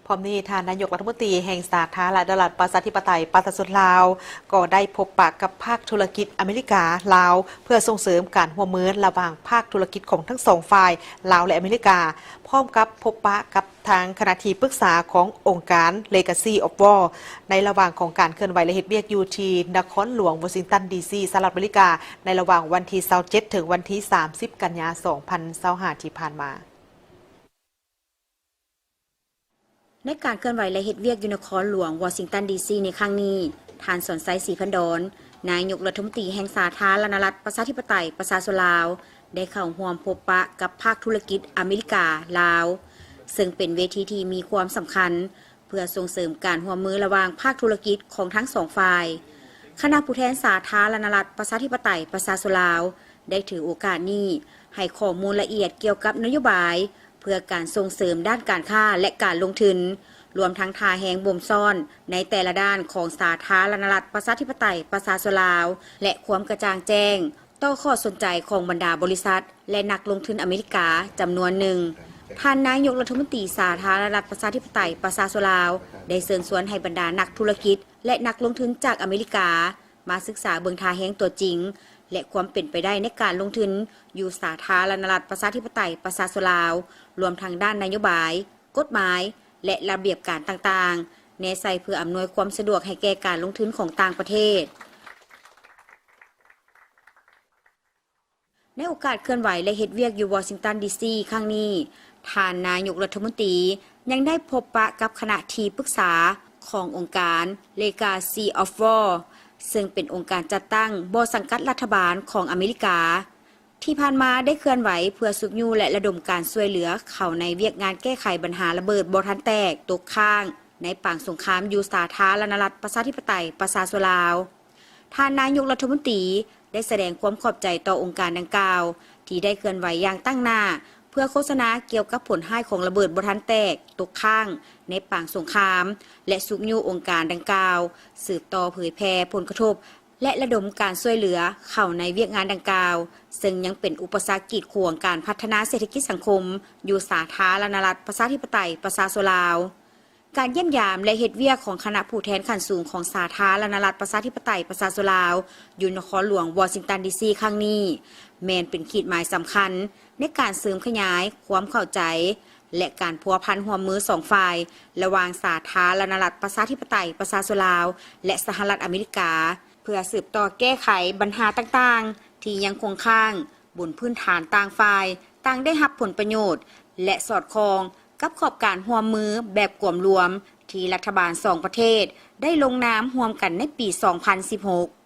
พร้อมนี้ท่านนายกรัฐมนตรีแห่งสาธารณรัฐประชาธิปไตยประชาชนลาวก็ได้พบปะกับภาคธุรกิจอเมริกาลาวเพื่อส่งเสริมการร่วมมือระหว่างภาคธุรกิจของทั้งสองฝ่ายลาวและอเมริกาพร้อมกับพบปะกับทางคณะที่ปรึกษาขององค์การ Legacy of War ในระหว่างของการเคลื่อนไหวและเฮ็ดเวียกอยู่ที่นครหลวงวอชิงตันดีซีสหรัฐอเมริกาในระหว่างวันที่27ถึงวันที่30กันยายน2025ที่ผ่านมาในการเคลื่อนไหวและเฮ็ดเวียกอยู่นครหลวงวอชิงตันดีซีในครั้งนี้ท่านสอนไซศรีพันดอนนายกรัฐมนตรีแห่งสาธารณรัฐประชาธิปไตยประชาชนลาวได้เข้าร่วมพบปะกับภาคธุรกิจอเมริกาลาวซึ่งเป็นเวทีที่มีความสำคัญเพื่อส่งเสริมการร่วมมือระหว่างภาคธุรกิจของทั้งสองฝ่ายคณะผู้แทนสาธารณรัฐประชาธิปไตยประชาชนลาวได้ถือโอกาสนี้ให้ข้อมูลละเอียดเกี่ยวกับนโยบายเพื่อการส่งเสริมด้านการค้าและการลงทุนรวมทั้งท่าแหงบ่มซ่อนในแต่ละด้านของสาธารณรัฐประชาธิปไตยประชาชนลาวและความกระจ่างแจ้งต่อข้อสนใจของบรรดาบริษัทและนักลงทุนอเมริกาจำนวนหนึ่งท่านนายกรัฐมนตรีสาธารณรัฐประชาธิปไตยประชาชนลาวได้เชิญชวนให้บรรดานักธุรกิจและนักลงทุนจากอเมริกามาศึกษาเบิ่งท่าแหงตัวจริงและความเป็นไปได้ในการลงทุนอยู่สาธารณรัฐประชาธิปไตยประชาชนลาวรวมทั้งด้านนโยบายกฎหมายและระเบียบการต่างๆแนใส่เพื่ออำนวยความสะดวกให้แก่การลงทุนของต่างประเทศในโอกาสเคลื่อนไหวและเฮ็ดเวียกอยู่วอชิงตันดีซีครั้งนี้ท่านนายกรัฐมนตรียังได้พบปะกับคณะที่ปรึกษาขององค์การ Legacy of War ซึ่งเป็นองค์การจัดตั้งบ่สังกัดรัฐบาลของอเมริกาที่ผ่านมาได้เคลื่อนไหวเพื่อสุกยูและระดมการช่วยเหลือเข้าในเวียกงานแก้ไขปัญหาระเบิดบ่ทันแตกตกค้างในปางสงครามอยู่สาธารณรัฐประชาธิปไตยประชาชนลาวท่านนายกรัฐมนตรีได้แสดงความขอบใจต่อองค์การดังกล่าวที่ได้เคลื่อนไหวอย่างตั้งหน้าเพื่อโฆษณาเกี่ยวกับผลร้ายของระเบิดบ่ทันแตกตกค้างในปางสงครามและสุกยูองค์การดังกล่าวสืบต่อเผยแพร่ผลกระทบและระดมการช่วยเหลือเข้าในเวียกงานดังกล่าวซึ่งยังเป็นอุปสรรคกีดขวางการพัฒนาเศรษฐกิจสังคมอยู่สาธารณรัฐประชาธิปไตยประชาชนลาวการเยี่ยมยามและเฮ็ดเวียกของคณะผู้แทนขั้นสูงของสาธารณรัฐประชาธิปไตยประชาชนลาวอยู่นครหลวงวอชิงตันดีซีครั้งนี้แม้นเป็นขีดหมายสำคัญในการเสริมขยายความเข้าใจและการพัวพันร่วมมือสองฝ่ายระหว่างสาธารณรัฐประชาธิปไตยประชาชนลาวและสหรัฐอเมริกาเพื่อสืบต่อแก้ไขปัญหาต่างๆที่ยังคงค้างบนพื้นฐานต่างฝ่ายต่างได้รับผลประโยชน์และสอดคล้องกับขอบการร่วมมือแบบกลุ่มรวมที่รัฐบาล2ประเทศได้ลงนามร่วมกันในปี 2016